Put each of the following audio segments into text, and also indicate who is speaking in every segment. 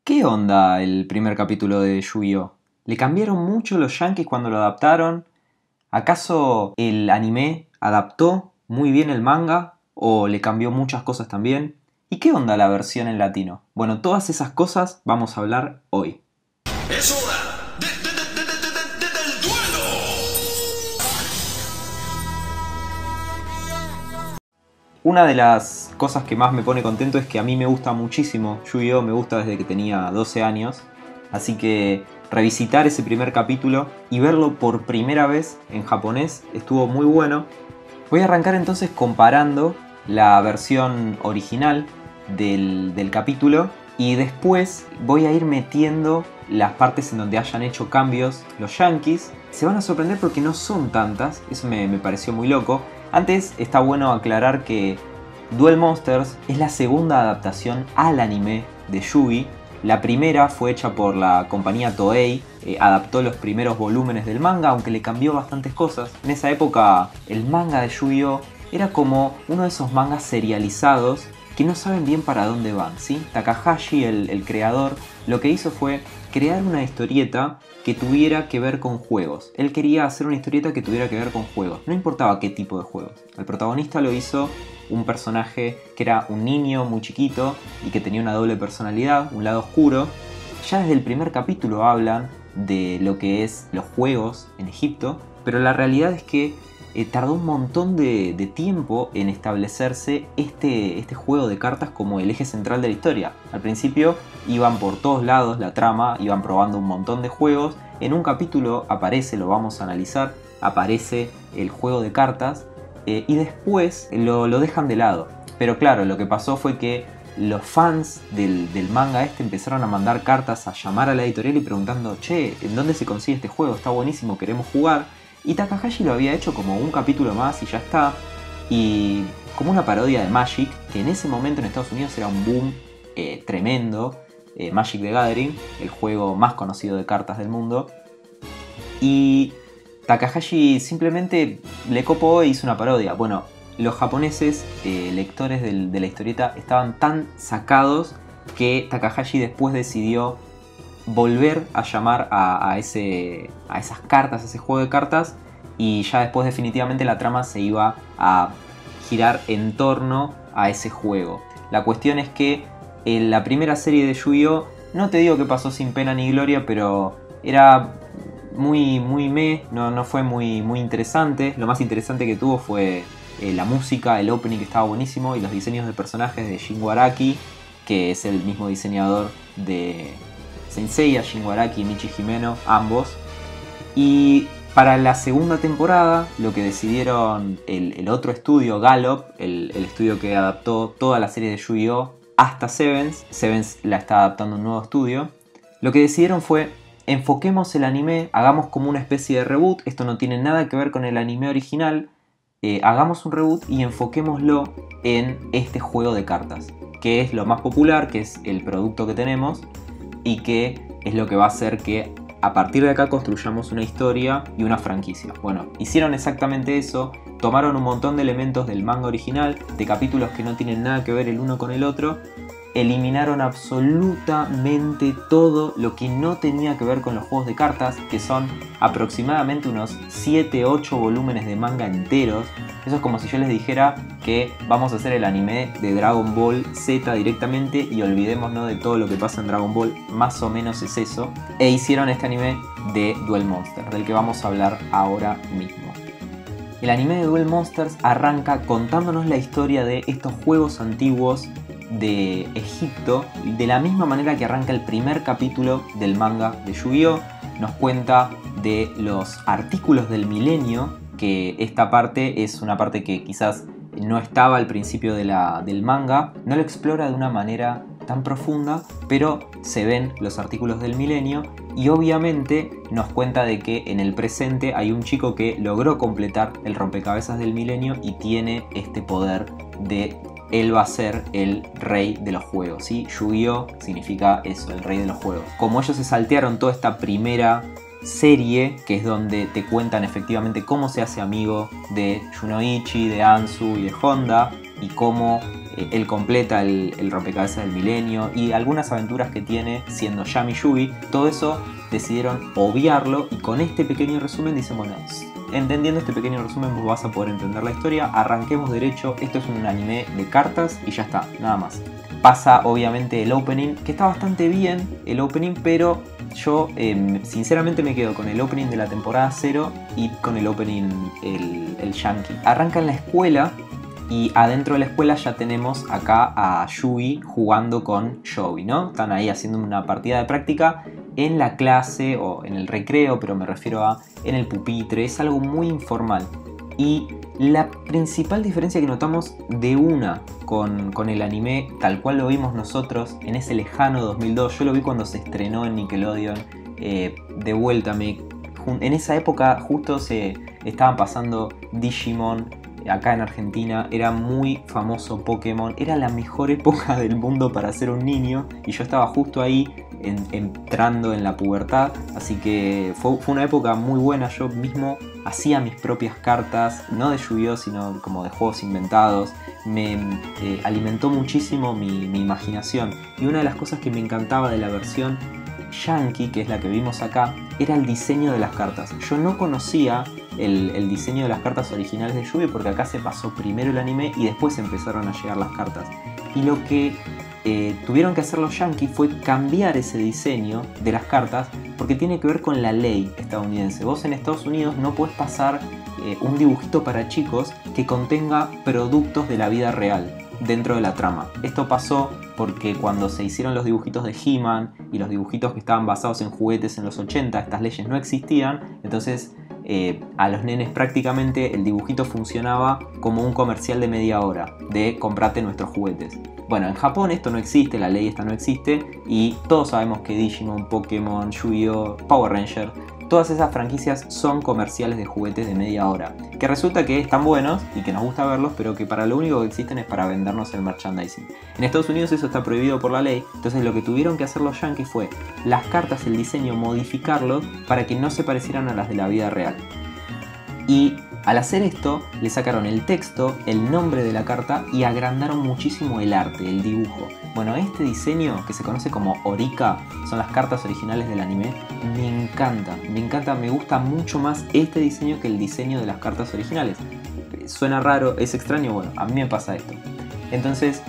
Speaker 1: ¿Qué onda el primer capítulo de Yu-Gi-Oh? ¿Le cambiaron mucho los yankees cuando lo adaptaron? ¿Acaso el anime adaptó muy bien el manga o le cambió muchas cosas también? ¿Y qué onda la versión en latino? Bueno, todas esas cosas vamos a hablar hoy.
Speaker 2: ¡Es hora del duelo!
Speaker 1: Una de las cosas que más me pone contento es que a mí me gusta muchísimo Yu-Gi-Oh! Me gusta desde que tenía 12 años. Así que revisitar ese primer capítulo y verlo por primera vez en japonés estuvo muy bueno. Voy a arrancar entonces comparando la versión original del capítulo y después voy a ir metiendo las partes en donde hayan hecho cambios los yankees. Se van a sorprender porque no son tantas, eso me pareció muy loco. Antes está bueno aclarar que Duel Monsters es la segunda adaptación al anime de Yu-Gi. La primera fue hecha por la compañía Toei, adaptó los primeros volúmenes del manga, aunque le cambió bastantes cosas. En esa época el manga de Yu-Gi-Oh! Era como uno de esos mangas serializados que no saben bien para dónde van, ¿sí? Takahashi, el creador, lo que hizo fue crear una historieta que tuviera que ver con juegos. Él quería hacer una historieta que tuviera que ver con juegos, no importaba qué tipo de juegos. El protagonista lo hizo un personaje que era un niño muy chiquito y que tenía una doble personalidad, un lado oscuro. Ya desde el primer capítulo hablan de lo que es los juegos en Egipto, pero la realidad es que tardó un montón de tiempo en establecerse este juego de cartas como el eje central de la historia. Al principio iban por todos lados la trama, iban probando un montón de juegos. En un capítulo aparece, lo vamos a analizar, aparece el juego de cartas y después lo dejan de lado. Pero claro, lo que pasó fue que los fans del manga empezaron a mandar cartas, a llamar a la editorial y preguntando: che, ¿en dónde se consigue este juego? Está buenísimo, queremos jugar. Y Takahashi lo había hecho como un capítulo más y ya está. Y como una parodia de Magic, que en ese momento en Estados Unidos era un boom tremendo. Magic the Gathering, el juego más conocido de cartas del mundo. Y Takahashi simplemente le copó e hizo una parodia. Bueno, los japoneses, lectores de la historieta, estaban tan sacados que Takahashi después decidió volver a llamar a esas cartas, a ese juego de cartas, y ya después definitivamente la trama se iba a girar en torno a ese juego. La cuestión es que en la primera serie de Yu-Gi-Oh! No te digo que pasó sin pena ni gloria, pero era muy no fue muy interesante. Lo más interesante que tuvo fue la música, el opening, que estaba buenísimo, y los diseños de personajes de Shin Araki, que es el mismo diseñador de Saint Seiya, Shin Araki y Michi Himeno, ambos. Y para la segunda temporada, lo que decidieron el otro estudio, Gallop, el estudio que adaptó toda la serie de Yu-Gi-Oh! Hasta Sevens la está adaptando un nuevo estudio, lo que decidieron fue: enfoquemos el anime, hagamos como una especie de reboot, esto no tiene nada que ver con el anime original, hagamos un reboot y enfoquémoslo en este juego de cartas, que es lo más popular, que es el producto que tenemos y que es lo que va a hacer que a partir de acá construyamos una historia y una franquicia. Bueno, hicieron exactamente eso, tomaron un montón de elementos del manga original, de capítulos que no tienen nada que ver el uno con el otro, eliminaron absolutamente todo lo que no tenía que ver con los juegos de cartas, que son aproximadamente unos 7-8 volúmenes de manga enteros. Eso es como si yo les dijera que vamos a hacer el anime de Dragon Ball Z directamente y olvidémonos de todo lo que pasa en Dragon Ball. Más o menos es eso. E hicieron este anime de Duel Monsters, del que vamos a hablar ahora mismo. El anime de Duel Monsters arranca contándonos la historia de estos juegos antiguos de Egipto, de la misma manera que arranca el primer capítulo del manga de Yu-Gi-Oh! Nos cuenta de los artículos del milenio, que esta parte es una parte que quizás no estaba al principio del manga, no lo explora de una manera tan profunda, pero se ven los artículos del milenio y obviamente nos cuenta de que en el presente hay un chico que logró completar el rompecabezas del milenio y tiene este poder de: él va a ser el rey de los juegos, ¿sí? Yu-Gi-Oh! Significa eso, el rey de los juegos. Como ellos se saltearon toda esta primera serie, que es donde te cuentan efectivamente cómo se hace amigo de Yunoichi, de Anzu y de Honda, y cómo él completa el rompecabezas del milenio y algunas aventuras que tiene siendo Yami Yugi. Todo eso decidieron obviarlo y con este pequeño resumen dicen, bueno, entendiendo este pequeño resumen vos vas a poder entender la historia, arranquemos derecho, esto es un anime de cartas y ya está, nada más. Pasa obviamente el opening, que está bastante bien el opening, pero yo sinceramente me quedo con el opening de la temporada 0 y con el opening el Yankee. Arranca en la escuela y adentro de la escuela ya tenemos acá a Yugi jugando con Joey, ¿no? Están ahí haciendo una partida de práctica en la clase o en el recreo, pero me refiero a en el pupitre, es algo muy informal. Y la principal diferencia que notamos de una con el anime tal cual lo vimos nosotros en ese lejano 2002, yo lo vi cuando se estrenó en Nickelodeon, de vuelta, en esa época justo se estaban pasando Digimon acá en Argentina, era muy famoso Pokémon, era la mejor época del mundo para ser un niño y yo estaba justo ahí entrando en la pubertad, así que fue una época muy buena. Yo mismo hacía mis propias cartas, no de Yu-Gi-Oh, sino como de juegos inventados. Me alimentó muchísimo mi imaginación, y una de las cosas que me encantaba de la versión Yankee, que es la que vimos acá, era el diseño de las cartas. Yo no conocía el diseño de las cartas originales de Yu-Gi porque acá se pasó primero el anime y después empezaron a llegar las cartas, y lo que tuvieron que hacer los Yankees fue cambiar ese diseño de las cartas porque tiene que ver con la ley estadounidense. Vos en Estados Unidos no podés pasar un dibujito para chicos que contenga productos de la vida real dentro de la trama. Esto pasó porque cuando se hicieron los dibujitos de He-Man y los dibujitos que estaban basados en juguetes en los 80, estas leyes no existían, entonces a los nenes prácticamente el dibujito funcionaba como un comercial de media hora de comprate nuestros juguetes. Bueno, en Japón esto no existe, la ley esta no existe, y todos sabemos que Digimon, Pokémon, Yu-Gi-Oh, Power Ranger, todas esas franquicias son comerciales de juguetes de media hora, que resulta que están buenos y que nos gusta verlos, pero que para lo único que existen es para vendernos el merchandising. En Estados Unidos eso está prohibido por la ley, entonces lo que tuvieron que hacer los yankees fue las cartas, el diseño, modificarlo para que no se parecieran a las de la vida real. Y al hacer esto, le sacaron el texto, el nombre de la carta y agrandaron muchísimo el arte, el dibujo. Bueno, este diseño, que se conoce como Orika, son las cartas originales del anime, me encanta, me gusta mucho más este diseño que el diseño de las cartas originales. Suena raro, es extraño, bueno, a mí me pasa esto. Entonces,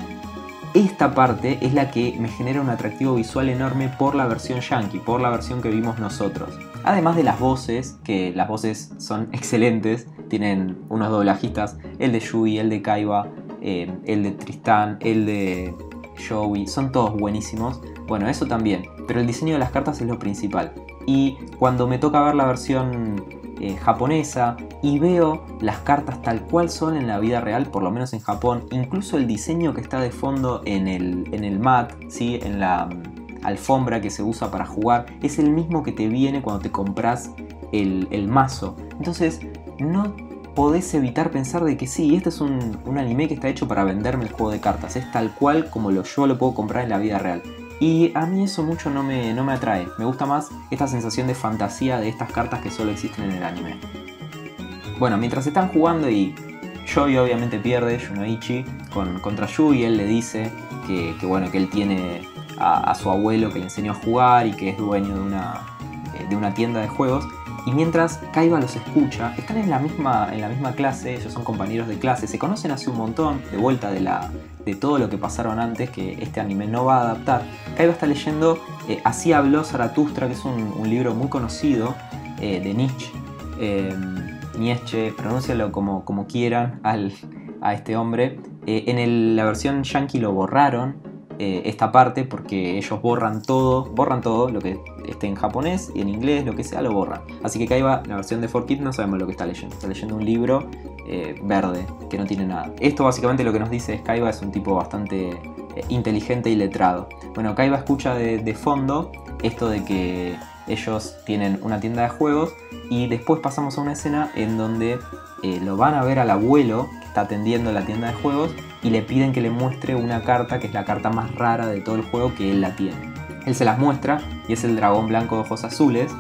Speaker 1: esta parte es la que me genera un atractivo visual enorme por la versión yankee, por la versión que vimos nosotros. Además de las voces, que las voces son excelentes, tienen unos doblajistas, el de Yugi, el de Kaiba, el de Tristán, el de Joey, son todos buenísimos. Bueno, eso también, pero el diseño de las cartas es lo principal. Y cuando me toca ver la versión japonesa y veo las cartas tal cual son en la vida real, por lo menos en Japón, incluso el diseño que está de fondo en el mat, ¿sí? En la alfombra que se usa para jugar, es el mismo que te viene cuando te compras el mazo. Entonces no podés evitar pensar de que sí, este es un anime que está hecho para venderme el juego de cartas, es tal cual como yo lo puedo comprar en la vida real. Y a mí eso mucho no me atrae, me gusta más esta sensación de fantasía de estas cartas que solo existen en el anime. Bueno, mientras están jugando y Joey obviamente pierde, Yunoichi, contra Yugi, él le dice que bueno, que él tiene a su abuelo que le enseñó a jugar y que es dueño de una tienda de juegos. Y mientras Kaiba los escucha, están en la misma clase, ellos son compañeros de clase, se conocen hace un montón, de vuelta de todo lo que pasaron antes, que este anime no va a adaptar. Kaiba está leyendo Así habló Zaratustra, que es un libro muy conocido de Nietzsche. Nietzsche, pronúncialo como quieran a este hombre. La versión yankee lo borraron, esta parte, porque ellos borran todo lo que esté en japonés y en inglés, lo que sea, lo borran. Así que Kaiba, la versión de 4Kids, no sabemos lo que está leyendo un libro verde, que no tiene nada. Esto básicamente lo que nos dice es Kaiba es un tipo bastante inteligente y letrado. Bueno, Kaiba escucha de fondo esto de que ellos tienen una tienda de juegos, y después pasamos a una escena en donde lo van a ver al abuelo que está atendiendo la tienda de juegos y le piden que le muestre una carta que es la carta más rara de todo el juego, que él la tiene. Él se las muestra y es el dragón blanco de ojos azules,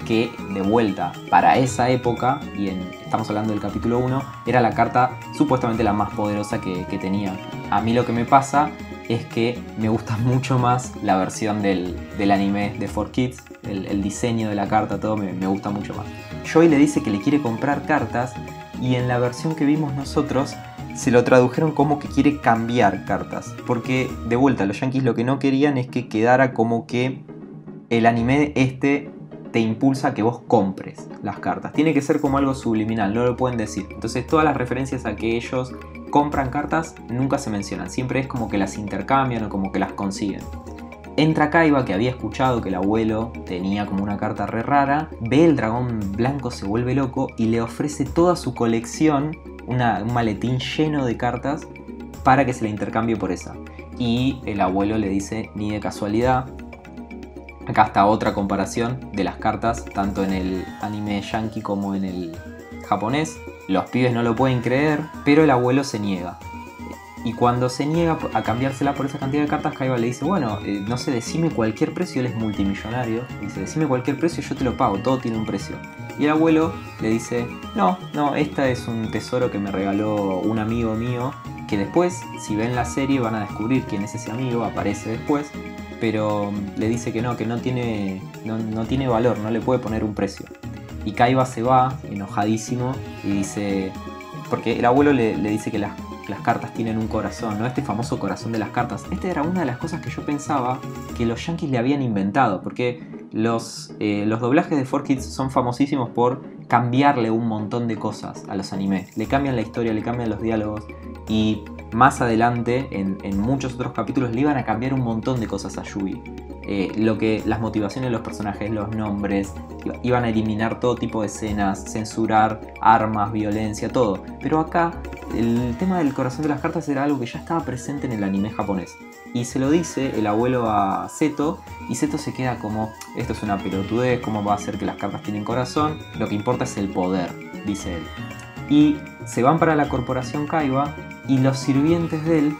Speaker 1: que de vuelta para esa época, y estamos hablando del capítulo 1, era la carta supuestamente la más poderosa que tenían a mí lo que me pasa es que me gusta mucho más la versión del anime de 4Kids, el diseño de la carta, todo me gusta mucho más. Joey le dice que le quiere comprar cartas y en la versión que vimos nosotros se lo tradujeron como que quiere cambiar cartas. Porque de vuelta los yankees lo que no querían es que quedara como que el anime te impulsa a que vos compres las cartas. Tiene que ser como algo subliminal, no lo pueden decir. Entonces todas las referencias a que ellos compran cartas nunca se mencionan. Siempre es como que las intercambian o como que las consiguen. Entra Kaiba, que había escuchado que el abuelo tenía como una carta re rara, ve el dragón blanco, se vuelve loco y le ofrece toda su colección, un maletín lleno de cartas, para que se la intercambie por esa. Y el abuelo le dice, ni de casualidad. Acá está otra comparación de las cartas, tanto en el anime yankee como en el japonés. Los pibes no lo pueden creer, pero el abuelo se niega. Y cuando se niega a cambiársela por esa cantidad de cartas, Kaiba le dice, bueno, no sé, decime cualquier precio, él es multimillonario. Dice, decime cualquier precio, yo te lo pago, todo tiene un precio. Y el abuelo le dice, no, esta es un tesoro que me regaló un amigo mío, que después, si ven la serie, van a descubrir quién es ese amigo, aparece después. Pero le dice que no tiene valor, no le puede poner un precio. Y Kaiba se va, enojadísimo, y dice... Porque el abuelo le dice que las cartas tienen un corazón, ¿no? Este famoso corazón de las cartas. Esta era una de las cosas que yo pensaba que los yankees le habían inventado. Porque los doblajes de 4Kids son famosísimos por cambiarle un montón de cosas a los animes. Le cambian la historia, le cambian los diálogos. Y más adelante, en muchos otros capítulos, le iban a cambiar un montón de cosas a Yugi. Las motivaciones de los personajes, los nombres, iban a eliminar todo tipo de escenas, censurar armas, violencia, todo. Pero acá el tema del corazón de las cartas era algo que ya estaba presente en el anime japonés. Y se lo dice el abuelo a Seto, y Seto se queda como, esto es una pelotudez, ¿cómo va a ser que las cartas tienen corazón? Lo que importa es el poder, dice él. Y se van para la corporación Kaiba, y los sirvientes de él,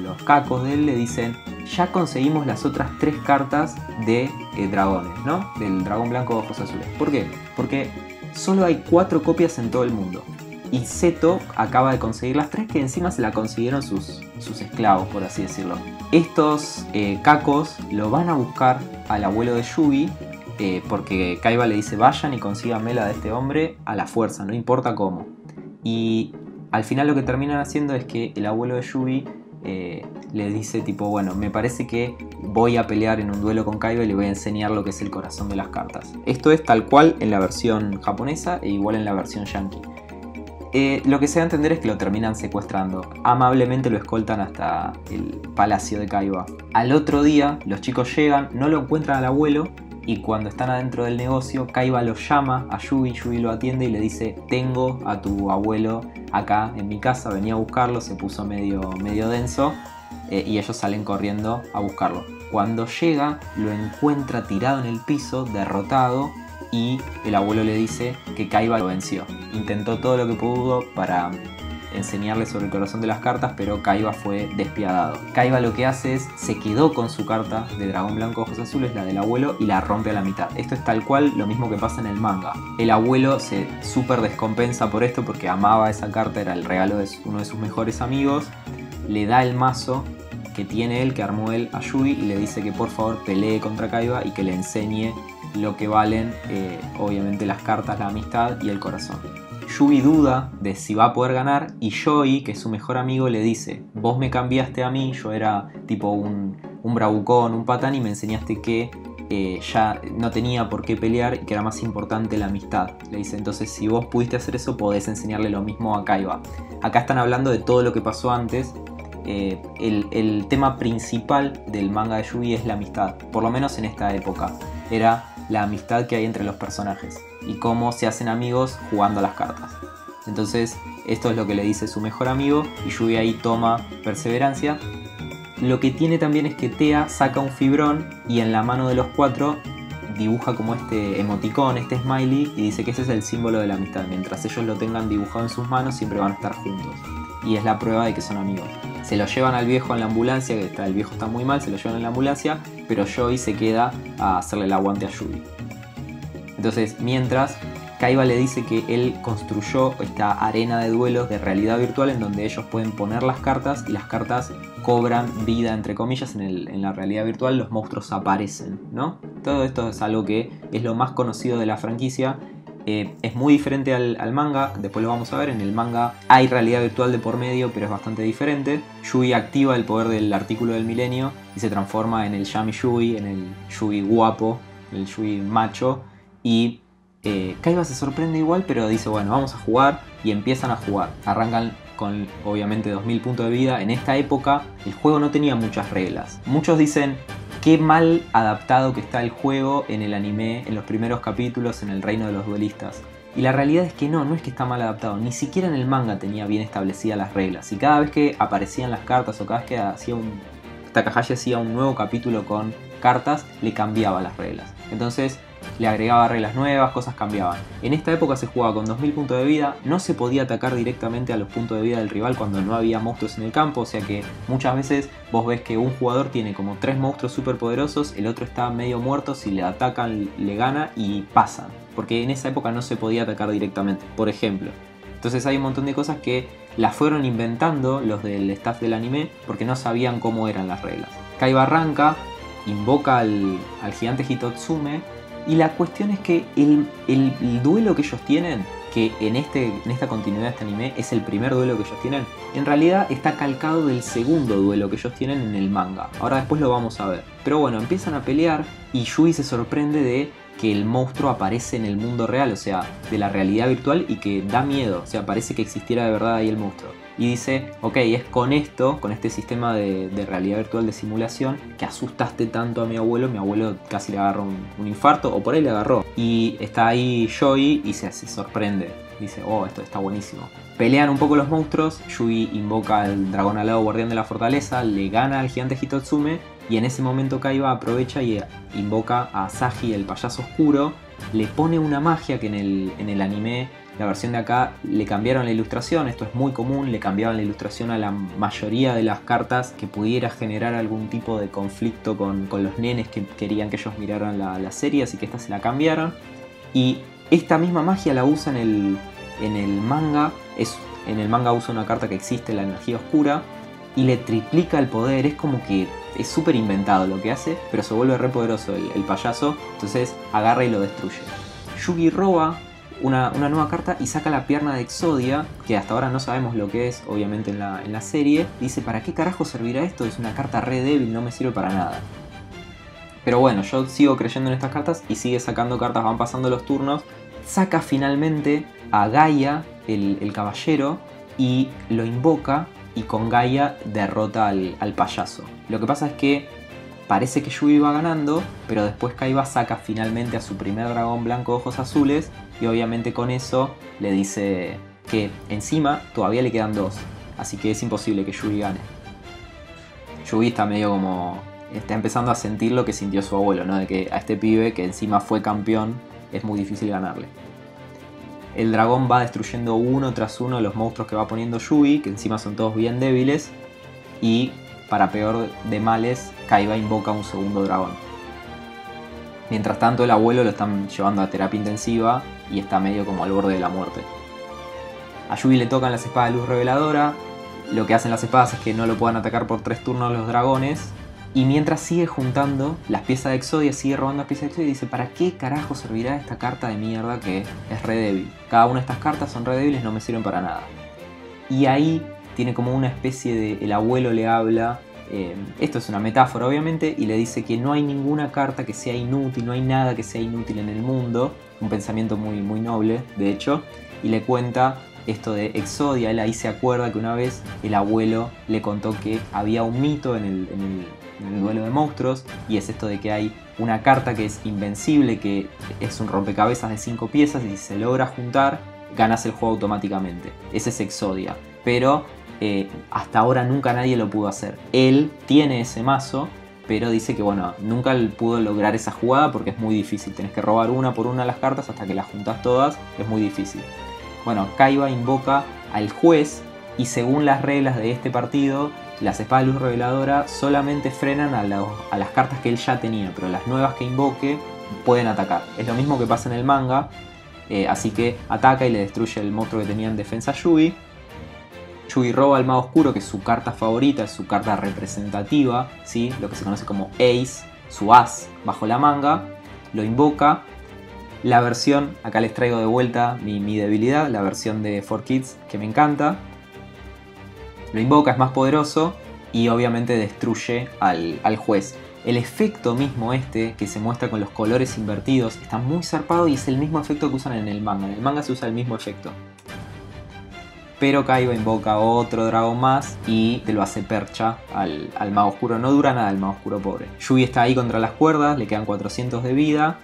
Speaker 1: los cacos de él, le dicen, ya conseguimos las otras 3 cartas de dragones, ¿no? Del dragón blanco de ojos azules. ¿Por qué? Porque solo hay 4 copias en todo el mundo. Y Seto acaba de conseguir las 3 que encima se la consiguieron sus esclavos, por así decirlo. Estos cacos lo van a buscar al abuelo de Yugi, porque Kaiba le dice, vayan y consíganme la de este hombre a la fuerza, no importa cómo. Y al final lo que terminan haciendo es que el abuelo de Yugi le dice tipo, bueno, me parece que voy a pelear en un duelo con Kaiba y le voy a enseñar lo que es el corazón de las cartas. Esto es tal cual en la versión japonesa e igual en la versión yankee. Lo que se da a entender es que lo terminan secuestrando. Amablemente lo escoltan hasta el palacio de Kaiba. Al otro día los chicos llegan, no lo encuentran al abuelo, y cuando están adentro del negocio, Kaiba lo llama a Yugi, Yugi lo atiende y le dice, tengo a tu abuelo acá en mi casa, venía a buscarlo, se puso medio denso, y ellos salen corriendo a buscarlo. Cuando llega, lo encuentra tirado en el piso, derrotado, y el abuelo le dice que Kaiba lo venció. Intentó todo lo que pudo para enseñarle sobre el corazón de las cartas, pero Kaiba fue despiadado. Kaiba lo que hace es, se quedó con su carta de dragón blanco ojos azules, la del abuelo, y la rompe a la mitad. Esto es tal cual lo mismo que pasa en el manga. El abuelo se súper descompensa por esto porque amaba esa carta, era el regalo de uno de sus mejores amigos. Le da el mazo que tiene él, que armó él, a Yugi, y le dice que por favor pelee contra Kaiba y que le enseñe lo que valen, obviamente, las cartas, la amistad y el corazón. Yugi duda de si va a poder ganar, y Joey, que es su mejor amigo, le dice, vos me cambiaste a mí, yo era tipo un bravucón, un patán, y me enseñaste que ya no tenía por qué pelear y que era más importante la amistad. Le dice, entonces si vos pudiste hacer eso, podés enseñarle lo mismo a Kaiba. Acá están hablando de todo lo que pasó antes. El tema principal del manga de Yugi es la amistad, por lo menos en esta época. Era la amistad que hay entre los personajes y cómo se hacen amigos jugando a las cartas. Entonces esto es lo que le dice su mejor amigo, y Yugi ahí toma perseverancia. Lo que tiene también es que Tea saca un fibrón y en la mano de los 4 dibuja como este emoticón, este smiley, y dice que ese es el símbolo de la amistad. Mientras ellos lo tengan dibujado en sus manos, siempre van a estar juntos, y es la prueba de que son amigos. Se lo llevan al viejo en la ambulancia, que el viejo está muy mal, se lo llevan en la ambulancia, pero Joey se queda a hacerle el aguante a Yugi. Entonces, mientras, Kaiba le dice que él construyó esta arena de duelos de realidad virtual en donde ellos pueden poner las cartas y las cartas cobran vida, entre comillas, en la realidad virtual, los monstruos aparecen, ¿no? Todo esto es algo que es lo más conocido de la franquicia. Es muy diferente al manga, después lo vamos a ver. En el manga hay realidad virtual de por medio, pero es bastante diferente. Yui activa el poder del artículo del milenio y se transforma en el Yami Yui, en el Yui guapo, el Yui macho. Y Kaiba se sorprende igual, pero dice, bueno, vamos a jugar, y empiezan a jugar. Arrancan con obviamente 2000 puntos de vida. En esta época el juego no tenía muchas reglas. Muchos dicen, qué mal adaptado que está el juego en el anime, en los primeros capítulos, en el reino de los duelistas. Y la realidad es que no es que está mal adaptado. Ni siquiera en el manga tenía bien establecidas las reglas. Y cada vez que aparecían las cartas o cada vez que Takahashi hacía un nuevo capítulo con cartas, le cambiaba las reglas. Entonces le agregaba reglas nuevas, cosas cambiaban. En esta época se jugaba con 2000 puntos de vida, no se podía atacar directamente a los puntos de vida del rival cuando no había monstruos en el campo, o sea que muchas veces vos ves que un jugador tiene como 3 monstruos super poderosos, el otro está medio muerto, si le atacan le gana y pasan, porque en esa época no se podía atacar directamente, por ejemplo. Entonces hay un montón de cosas que las fueron inventando los del staff del anime porque no sabían cómo eran las reglas. Kaiba arranca, invoca al gigante Hitotsume. Y la cuestión es que el duelo que ellos tienen, que en esta continuidad de este anime es el primer duelo que ellos tienen, en realidad está calcado del segundo duelo que ellos tienen en el manga. Ahora después lo vamos a ver. Pero bueno, empiezan a pelear y Yui se sorprende de que el monstruo aparece en el mundo real, o sea, de la realidad virtual, y que da miedo, o sea, parece que existiera de verdad ahí el monstruo. Y dice, ok, es con esto, con este sistema de realidad virtual de simulación, que asustaste tanto a mi abuelo casi le agarró un infarto, o por ahí le agarró. Y está ahí Yui y se sorprende, dice, oh, esto está buenísimo. Pelean un poco los monstruos, Yui invoca al dragón alado guardián de la fortaleza, le gana al gigante Hitotsume, y en ese momento Kaiba aprovecha y invoca a Asahi, el payaso oscuro, le pone una magia que en el anime, la versión de acá, le cambiaron la ilustración. Esto es muy común, le cambiaban la ilustración a la mayoría de las cartas que pudiera generar algún tipo de conflicto con los nenes que querían que ellos miraran la serie, así que esta se la cambiaron. Y esta misma magia la usa en el manga. En el manga usa una carta que existe, la energía oscura, y le triplica el poder. Es como que es súper inventado lo que hace, pero se vuelve re poderoso el payaso, entonces agarra y lo destruye. Yugi roba una nueva carta y saca la pierna de Exodia, que hasta ahora no sabemos lo que es, obviamente en la serie. Dice, ¿para qué carajo servirá esto? Es una carta re débil, no me sirve para nada. Pero bueno, yo sigo creyendo en estas cartas y sigue sacando cartas, van pasando los turnos. Saca finalmente a Gaia, el caballero, y lo invoca, y con Gaia derrota al payaso. Lo que pasa es que parece que Yui va ganando, pero después Kaiba saca finalmente a su primer dragón blanco de ojos azules, y obviamente con eso le dice que encima todavía le quedan 2, así que es imposible que Yui gane. Yui está medio como... está empezando a sentir lo que sintió su abuelo, ¿no? De que a este pibe que encima fue campeón es muy difícil ganarle. El dragón va destruyendo uno tras uno los monstruos que va poniendo Yui, que encima son todos bien débiles, y para peor de males, Kaiba invoca un segundo dragón. Mientras tanto el abuelo lo están llevando a terapia intensiva y está medio como al borde de la muerte. A Yui le tocan las espadas de luz reveladora. Lo que hacen las espadas es que no lo puedan atacar por 3 turnos los dragones. Y mientras sigue juntando las piezas de Exodia, sigue robando las piezas de Exodia y dice, ¿para qué carajo servirá esta carta de mierda que es re débil? Cada una de estas cartas son re débiles, no me sirven para nada. Y ahí tiene como una especie de... el abuelo le habla, esto es una metáfora obviamente, y le dice que no hay ninguna carta que sea inútil, no hay nada que sea inútil en el mundo. Un pensamiento muy, muy noble, de hecho. Y le cuenta esto de Exodia. Él ahí se acuerda que una vez el abuelo le contó que había un mito en el duelo de monstruos, y es esto de que hay una carta que es invencible, que es un rompecabezas de 5 piezas, y si se logra juntar, ganas el juego automáticamente. Ese es Exodia, pero hasta ahora nunca nadie lo pudo hacer. Él tiene ese mazo, pero dice que bueno, nunca pudo lograr esa jugada porque es muy difícil. Tenés que robar una por una las cartas hasta que las juntas todas, es muy difícil. Bueno, Kaiba invoca al juez, y según las reglas de este partido, las espadas de luz reveladora solamente frenan a las cartas que él ya tenía, pero las nuevas que invoque pueden atacar. Es lo mismo que pasa en el manga. Así que ataca y le destruye el monstruo que tenía en defensa a Yugi. Yugi roba al Mago Oscuro, que es su carta favorita, es su carta representativa, ¿sí? Lo que se conoce como Ace, su as bajo la manga. Lo invoca. La versión, acá les traigo de vuelta mi debilidad, la versión de 4Kids que me encanta. Lo invoca, es más poderoso y obviamente destruye al juez. El efecto mismo que se muestra con los colores invertidos está muy zarpado y es el mismo efecto que usan en el manga. En el manga se usa el mismo efecto. Pero Kaiba invoca otro dragón más y te lo hace percha al Mago Oscuro. No dura nada el Mago Oscuro pobre. Yugi está ahí contra las cuerdas, le quedan 400 de vida.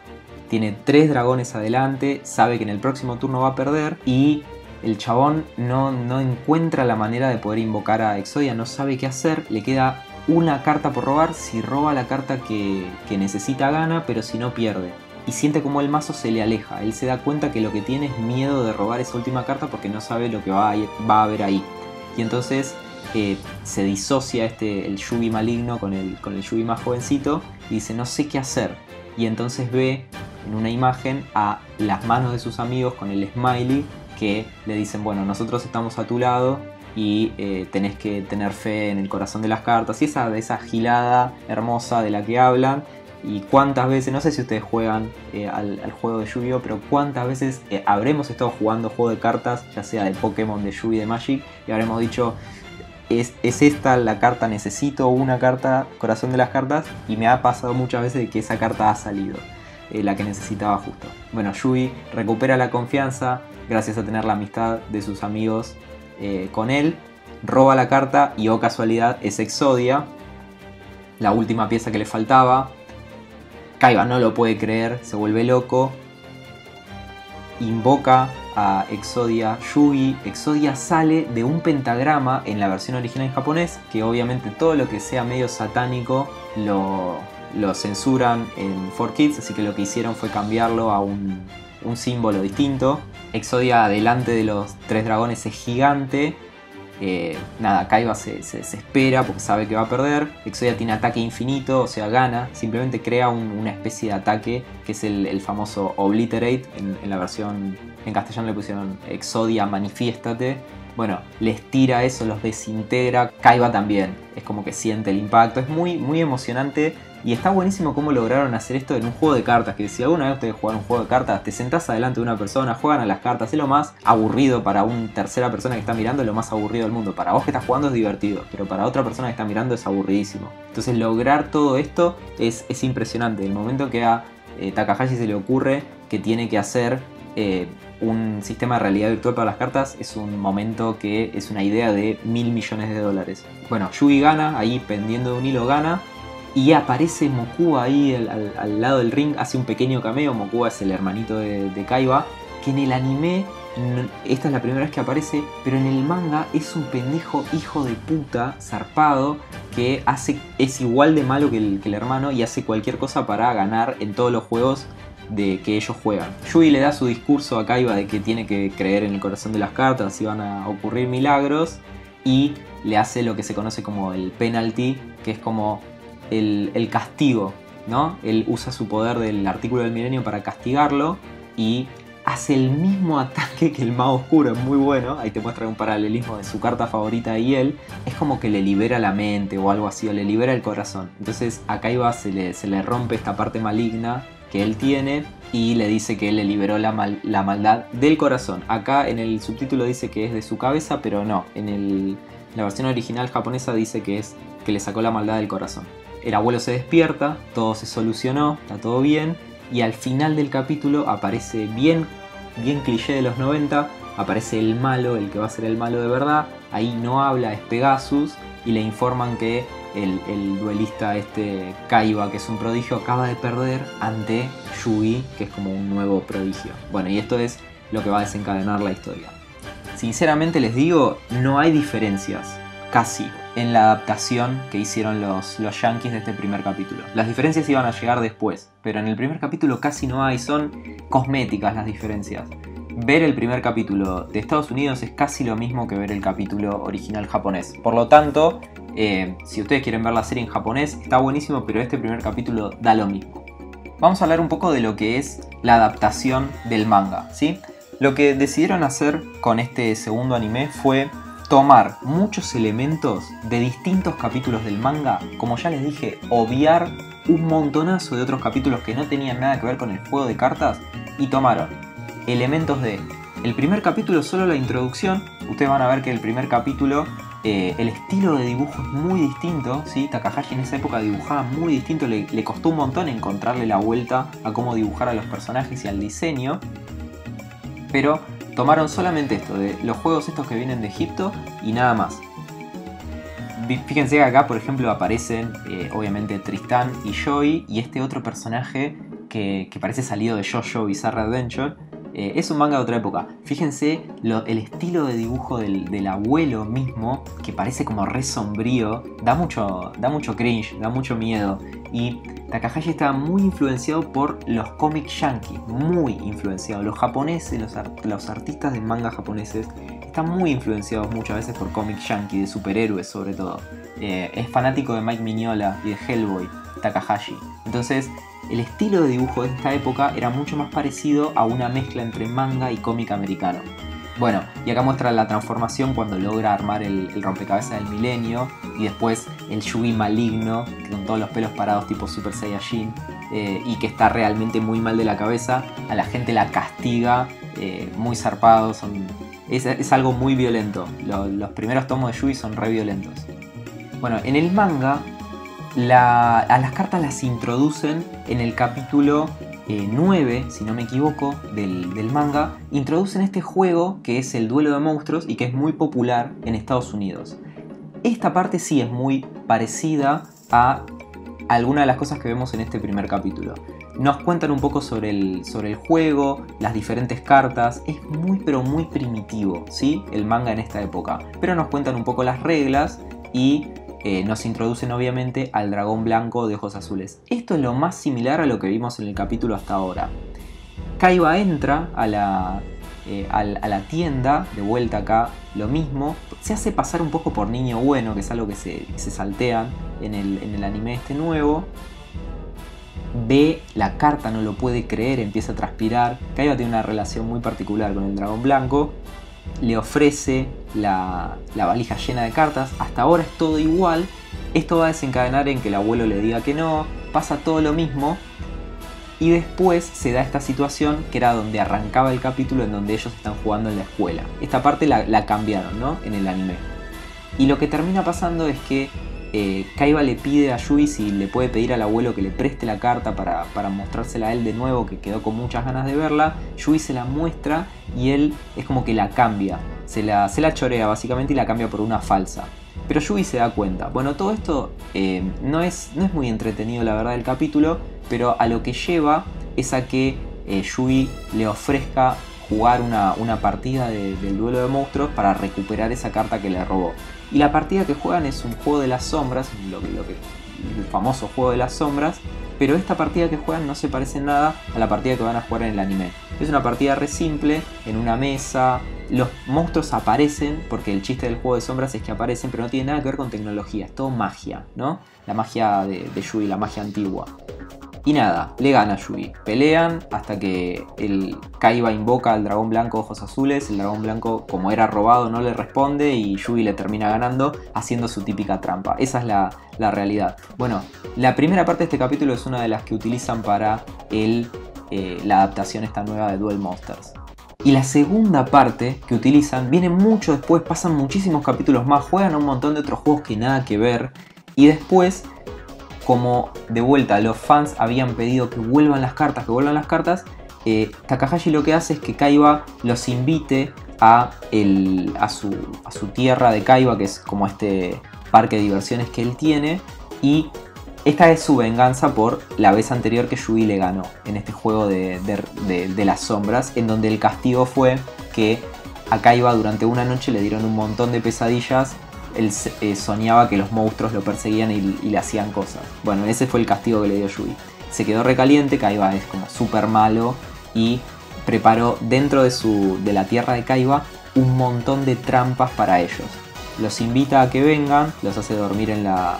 Speaker 1: Tiene 3 dragones adelante, sabe que en el próximo turno va a perder y el chabón no encuentra la manera de poder invocar a Exodia, no sabe qué hacer, le queda una carta por robar. Si roba la carta que necesita gana, pero si no pierde. Y siente como el mazo se le aleja, él se da cuenta que lo que tiene es miedo de robar esa última carta porque no sabe lo que va a haber ahí. Y entonces se disocia el Yugi maligno con el Yugi más jovencito y dice no sé qué hacer. Y entonces ve en una imagen a las manos de sus amigos con el smiley que le dicen bueno, nosotros estamos a tu lado y tenés que tener fe en el corazón de las cartas y esa gilada hermosa de la que hablan. Y cuántas veces, no sé si ustedes juegan al juego de Yu-Gi-Oh, pero cuántas veces habremos estado jugando juego de cartas, ya sea de Pokémon, de Yu-Gi, de Magic, y habremos dicho es esta la carta, necesito una carta, corazón de las cartas, y me ha pasado muchas veces de que esa carta ha salido, la que necesitaba justo. Bueno, Yugi recupera la confianza gracias a tener la amistad de sus amigos con él, roba la carta y oh casualidad es Exodia, la última pieza que le faltaba. Kaiba no lo puede creer, se vuelve loco, invoca a Exodia Yugi. Exodia sale de un pentagrama en la versión original en japonés, que obviamente todo lo que sea medio satánico lo censuran en 4Kids, así que lo que hicieron fue cambiarlo a un símbolo distinto. Exodia delante de los 3 dragones es gigante. Nada, Kaiba se espera porque sabe que va a perder. Exodia tiene ataque infinito, o sea, gana. Simplemente crea una especie de ataque que es el famoso Obliterate. En la versión en castellano le pusieron Exodia Manifiéstate. Bueno, les tira eso, los desintegra. Kaiba también, es como que siente el impacto. Es muy, muy emocionante. Y está buenísimo cómo lograron hacer esto en un juego de cartas. Que si alguna vez ustedes juegan un juego de cartas, te sentás adelante de una persona, juegan a las cartas. Es lo más aburrido para una tercera persona que está mirando, es lo más aburrido del mundo. Para vos que estás jugando es divertido, pero para otra persona que está mirando es aburridísimo. Entonces lograr todo esto es impresionante. El momento que a Takahashi se le ocurre que tiene que hacer un sistema de realidad virtual para las cartas, es un momento que es una idea de $1.000 millones. Bueno, Yugi gana, ahí pendiendo de un hilo gana. Y aparece Mokuba ahí al lado del ring, hace un pequeño cameo. Mokuba es el hermanito de Kaiba, que en el anime, esta es la primera vez que aparece, pero en el manga es un pendejo hijo de puta, zarpado, que es igual de malo que el hermano y hace cualquier cosa para ganar en todos los juegos de que ellos juegan. Yugi le da su discurso a Kaiba de que tiene que creer en el corazón de las cartas, así van a ocurrir milagros, y le hace lo que se conoce como el penalty, que es como el castigo, ¿no? Él usa su poder del artículo del milenio para castigarlo y hace el mismo ataque que el Mago Oscuro, es muy bueno. Ahí te muestra un paralelismo de su carta favorita y él. Es como que le libera la mente o algo así, o le libera el corazón. Entonces a Kaiba se le rompe esta parte maligna que él tiene y le dice que él le liberó la maldad del corazón. Acá en el subtítulo dice que es de su cabeza, pero no. En la versión original japonesa dice que le sacó la maldad del corazón. El abuelo se despierta, todo se solucionó, está todo bien, y al final del capítulo aparece bien cliché de los 90, aparece el malo, el que va a ser el malo de verdad. Ahí no habla, es Pegasus, y le informan que el duelista Kaiba, que es un prodigio, acaba de perder ante Yugi, que es como un nuevo prodigio. Bueno, y esto es lo que va a desencadenar la historia. Sinceramente les digo, no hay diferencias, casi, en la adaptación que hicieron los yankees de este primer capítulo. Las diferencias iban a llegar después, pero en el primer capítulo casi no hay, son cosméticas las diferencias. Ver el primer capítulo de Estados Unidos es casi lo mismo que ver el capítulo original japonés. Por lo tanto, si ustedes quieren ver la serie en japonés, está buenísimo, pero este primer capítulo da lo mismo. vamos a hablar un poco de lo que es la adaptación del manga, ¿sí? Lo que decidieron hacer con este segundo anime fue tomar muchos elementos de distintos capítulos del manga, como ya les dije, obviar un montonazo de otros capítulos que no tenían nada que ver con el juego de cartas y tomaron elementos de el primer capítulo, solo la introducción. Ustedes van a ver que el primer capítulo el estilo de dibujo es muy distinto, ¿sí? Takahashi en esa época dibujaba muy distinto, le costó un montón encontrarle la vuelta a cómo dibujar a los personajes y al diseño, pero tomaron solamente esto, de los juegos estos que vienen de Egipto y nada más. Fíjense que acá, por ejemplo, aparecen obviamente Tristán y Joy y este otro personaje que parece salido de JoJo Bizarre Adventure. Es un manga de otra época. Fíjense el estilo de dibujo del abuelo mismo, que parece como re sombrío. Da mucho cringe, da mucho miedo. Y Takahashi estaba muy influenciado por los cómics yankees, muy influenciado. Los japoneses, los artistas de manga japoneses están muy influenciados muchas veces por cómics yankees, de superhéroes sobre todo. Es fanático de Mike Mignola y de Hellboy, Takahashi. Entonces, el estilo de dibujo de esta época era mucho más parecido a una mezcla entre manga y cómic americano. Bueno, y acá muestra la transformación cuando logra armar el rompecabezas del milenio y después el Yugi maligno, con todos los pelos parados tipo Super Saiyajin, y que está realmente muy mal de la cabeza. A la gente la castiga, muy zarpado, es algo muy violento. Los primeros tomos de Yugi son re violentos. Bueno, en el manga a las cartas las introducen en el capítulo 9, si no me equivoco, del manga. Introducen este juego que es el duelo de monstruos y que es muy popular en Estados Unidos. Esta parte sí es muy parecida a alguna de las cosas que vemos en este primer capítulo. Nos cuentan un poco sobre el juego, las diferentes cartas. Es muy pero muy primitivo, ¿sí? El manga en esta época. Pero nos cuentan un poco las reglas y nos introducen obviamente al dragón blanco de ojos azules. Esto es lo más similar a lo que vimos en el capítulo hasta ahora. Kaiba entra a la tienda, de vuelta acá lo mismo. Se hace pasar un poco por niño bueno, que es algo que se saltean en el anime este nuevo. Ve la carta, no lo puede creer, empieza a transpirar. Kaiba tiene una relación muy particular con el dragón blanco. Le ofrece la valija llena de cartas. Hasta ahora es todo igual. Esto va a desencadenar en que el abuelo le diga que no. Pasa todo lo mismo. Y después se da esta situación que era donde arrancaba el capítulo, en donde ellos están jugando en la escuela. Esta parte la cambiaron, ¿no? En el anime. Y lo que termina pasando es que Kaiba le pide a Yui si le puede pedir al abuelo que le preste la carta para mostrársela a él de nuevo, que quedó con muchas ganas de verla. Yui se la muestra y él es como que la cambia, se la chorea básicamente y la cambia por una falsa. Pero Yui se da cuenta. Bueno, todo esto no es muy entretenido la verdad el capítulo, pero a lo que lleva es a que Yui le ofrezca jugar una partida del duelo de monstruos para recuperar esa carta que le robó. Y la partida que juegan es un juego de las sombras, el famoso juego de las sombras, pero esta partida que juegan no se parece en nada a la partida que van a jugar en el anime. Es una partida re simple, en una mesa. Los monstruos aparecen, porque el chiste del juego de sombras es que aparecen, pero no tiene nada que ver con tecnología, es todo magia, ¿no? La magia de Yui, la magia antigua. Y nada, le gana a Yui. Pelean hasta que el Kaiba invoca al dragón blanco ojos azules. El dragón blanco, como era robado, no le responde y Yui le termina ganando haciendo su típica trampa. Esa es la realidad. Bueno, la primera parte de este capítulo es una de las que utilizan para la adaptación esta nueva de Duel Monsters. Y la segunda parte que utilizan viene mucho después, pasan muchísimos capítulos más, juegan un montón de otros juegos que nada que ver. Y después, como de vuelta los fans habían pedido que vuelvan las cartas, Takahashi lo que hace es que Kaiba los invite a su tierra de Kaiba, que es como este parque de diversiones que él tiene, y esta es su venganza por la vez anterior que Yui le ganó en este juego de las sombras, en donde el castigo fue que a Kaiba durante una noche le dieron un montón de pesadillas. Él soñaba que los monstruos lo perseguían y le hacían cosas. Bueno, ese fue el castigo que le dio Yui. Se quedó recaliente, Kaiba es como súper malo y preparó dentro de la tierra de Kaiba un montón de trampas para ellos. Los invita a que vengan, los hace dormir en la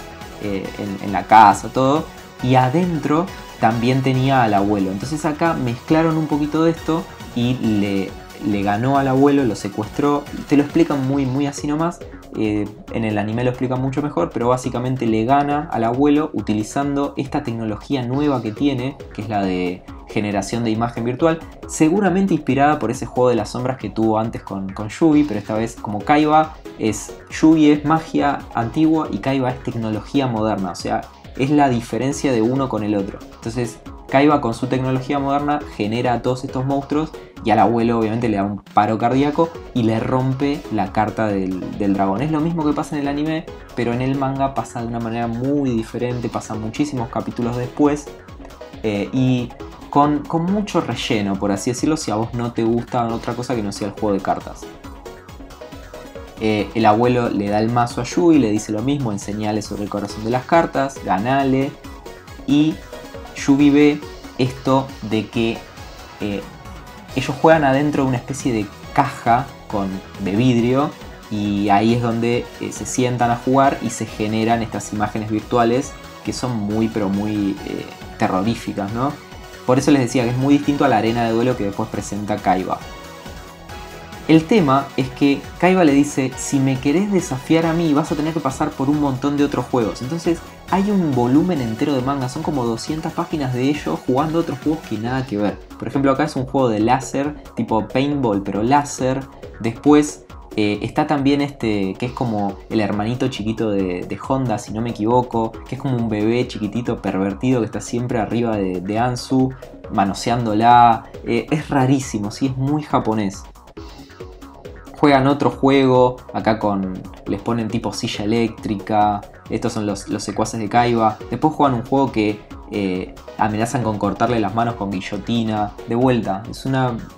Speaker 1: casa, todo, y adentro también tenía al abuelo. Entonces acá mezclaron un poquito de esto y le ganó al abuelo, lo secuestró. Te lo explican muy así nomás. En el anime lo explican mucho mejor, pero básicamente le gana al abuelo utilizando esta tecnología nueva que tiene, que es la de generación de imagen virtual, seguramente inspirada por ese juego de las sombras que tuvo antes con Yugi, pero esta vez como Kaiba Yugi es magia antigua y Kaiba es tecnología moderna, o sea, es la diferencia de uno con el otro. Entonces Kaiba con su tecnología moderna genera a todos estos monstruos y al abuelo obviamente le da un paro cardíaco y le rompe la carta del dragón. Es lo mismo que pasa en el anime, pero en el manga pasa de una manera muy diferente, pasan muchísimos capítulos después y con mucho relleno, por así decirlo, si a vos no te gusta otra cosa que no sea el juego de cartas. El abuelo le da el mazo a Yugi, le dice lo mismo, enseñale sobre el corazón de las cartas, ganale, y Yugi ve esto de que ellos juegan adentro de una especie de caja de vidrio y ahí es donde se sientan a jugar y se generan estas imágenes virtuales que son muy terroríficas, ¿no? Por eso les decía que es muy distinto a la arena de duelo que después presenta Kaiba. El tema es que Kaiba le dice, si me querés desafiar a mí vas a tener que pasar por un montón de otros juegos. Entonces hay un volumen entero de manga, son como 200 páginas de ellos jugando otros juegos que nada que ver. Por ejemplo, acá es un juego de láser, tipo paintball pero láser. Después está también que es como el hermanito chiquito de Honda, si no me equivoco, que es como un bebé chiquitito pervertido que está siempre arriba de Anzu, manoseándola. Es rarísimo, sí, es muy japonés. Juegan otro juego, acá les ponen tipo silla eléctrica, estos son los secuaces de Kaiba. Después juegan un juego que amenazan con cortarle las manos con guillotina. De vuelta,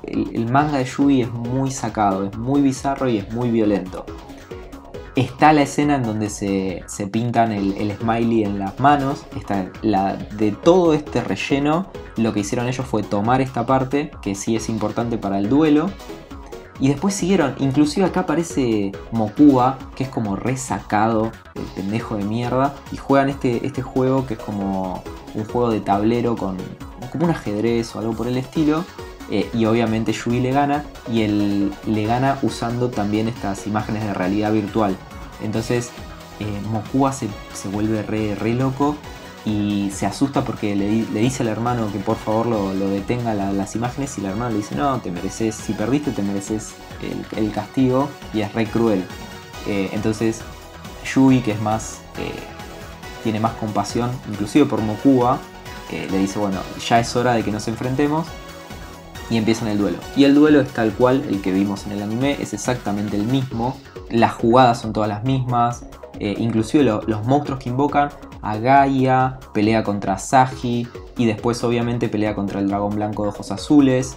Speaker 1: el manga de Yugi es muy sacado, es muy bizarro y es muy violento. Está la escena en donde se pintan el smiley en las manos. De todo este relleno, lo que hicieron ellos fue tomar esta parte, que sí es importante para el duelo. Y después siguieron, inclusive acá aparece Mokuba, que es como resacado, el pendejo de mierda. Y juegan este juego que es como un juego de tablero como un ajedrez o algo por el estilo. Y obviamente Yugi le gana, y él le gana usando también estas imágenes de realidad virtual. Entonces Mokuba se vuelve re loco y se asusta porque le dice al hermano que por favor lo detenga las imágenes, y el hermano le dice no, te mereces, si perdiste te mereces el castigo, y es re cruel. Entonces Yugi, que es tiene más compasión inclusive por Mokuba, le dice bueno, ya es hora de que nos enfrentemos, y empiezan el duelo. Y el duelo es tal cual el que vimos en el anime, es exactamente el mismo, las jugadas son todas las mismas, inclusive los monstruos que invocan, a Gaia, pelea contra Sagi y después obviamente pelea contra el dragón blanco de ojos azules.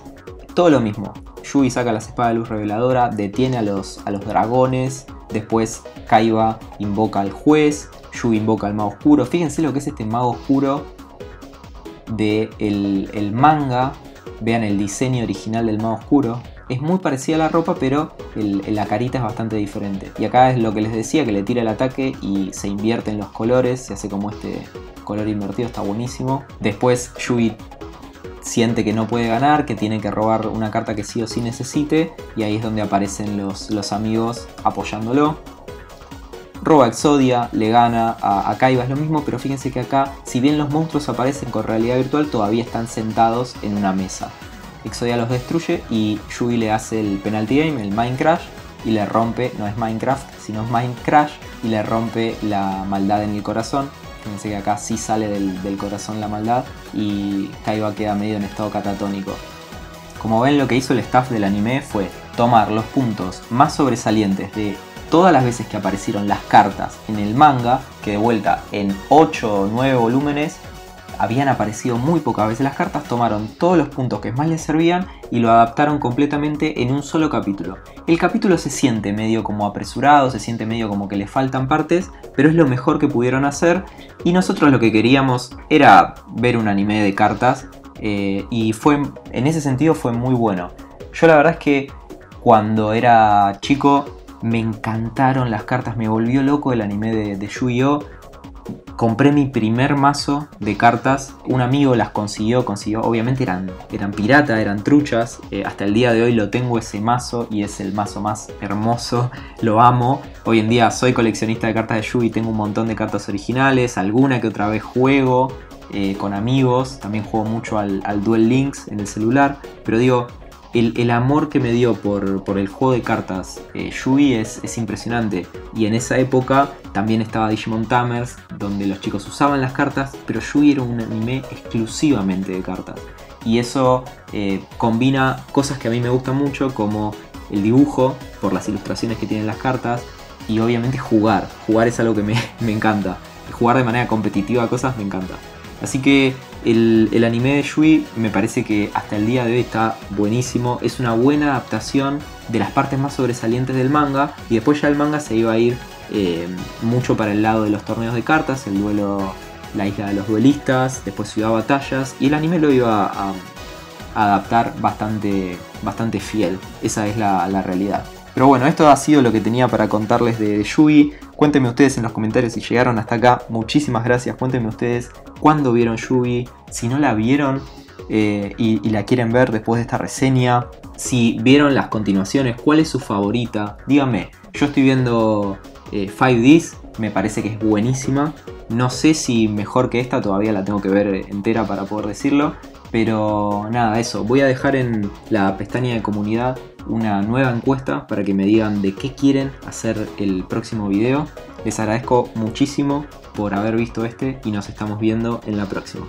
Speaker 1: Todo lo mismo. Yugi saca la espada de luz reveladora, detiene a los dragones, después Kaiba invoca al juez, Yugi invoca al mago oscuro. Fíjense lo que es este mago oscuro del manga. Vean el diseño original del mago oscuro. Es muy parecida a la ropa, pero la carita es bastante diferente. Y acá es lo que les decía, que le tira el ataque y se invierten los colores. Se hace como este color invertido, está buenísimo. Después Yugi siente que no puede ganar, que tiene que robar una carta que sí o sí necesite. Y ahí es donde aparecen los amigos apoyándolo. Roba Exodia, le gana a Kaiba, es lo mismo, pero fíjense que acá, si bien los monstruos aparecen con realidad virtual, todavía están sentados en una mesa. Exodia los destruye y Yugi le hace el penalty game, el Mind Crash, y le rompe, no es Minecraft, sino es Mind Crash, y le rompe la maldad en el corazón. Fíjense que acá sí sale del corazón la maldad y Kaiba queda medio en estado catatónico. Como ven, lo que hizo el staff del anime fue tomar los puntos más sobresalientes de todas las veces que aparecieron las cartas en el manga, que de vuelta en 8 o 9 volúmenes habían aparecido muy pocas veces las cartas, tomaron todos los puntos que más les servían y lo adaptaron completamente en un solo capítulo. El capítulo se siente medio como apresurado, se siente medio como que le faltan partes, pero es lo mejor que pudieron hacer, y nosotros lo que queríamos era ver un anime de cartas, y en ese sentido fue muy bueno. Yo la verdad es que cuando era chico me encantaron las cartas, me volvió loco el anime de Yu-Gi-Oh! compré mi primer mazo de cartas. Un amigo las consiguió, obviamente eran pirata, eran truchas. Hasta el día de hoy lo tengo ese mazo y es el mazo más hermoso, lo amo. Hoy en día soy coleccionista de cartas de Yu-Gi, tengo un montón de cartas originales, alguna que otra vez juego con amigos. También juego mucho al Duel Links en el celular, pero digo, el amor que me dio por el juego de cartas Yu-Gi es impresionante. Y en esa época también estaba Digimon Tamers, donde los chicos usaban las cartas, pero Yu-Gi era un anime exclusivamente de cartas. Y eso combina cosas que a mí me gustan mucho, como el dibujo, por las ilustraciones que tienen las cartas, y obviamente jugar. Jugar es algo que me encanta. Jugar de manera competitiva a cosas me encanta. Así que el anime de Yu-Gi me parece que hasta el día de hoy está buenísimo. Es una buena adaptación de las partes más sobresalientes del manga. Y después ya el manga se iba a ir mucho para el lado de los torneos de cartas. El duelo, la isla de los duelistas, después Ciudad Batallas. Y el anime lo iba a adaptar bastante fiel. Esa es la realidad. Pero bueno, esto ha sido lo que tenía para contarles de Yu-Gi. Cuéntenme ustedes en los comentarios si llegaron hasta acá. Muchísimas gracias. Cuéntenme ustedes cuándo vieron Yu-Gi. Si no la vieron y la quieren ver después de esta reseña. Si vieron las continuaciones, ¿cuál es su favorita? Díganme. Yo estoy viendo 5Ds. Me parece que es buenísima. No sé si mejor que esta. Todavía la tengo que ver entera para poder decirlo. Pero nada, eso. Voy a dejar en la pestaña de comunidad una nueva encuesta para que me digan de qué quieren hacer el próximo video. Les agradezco muchísimo por haber visto y nos estamos viendo en la próxima.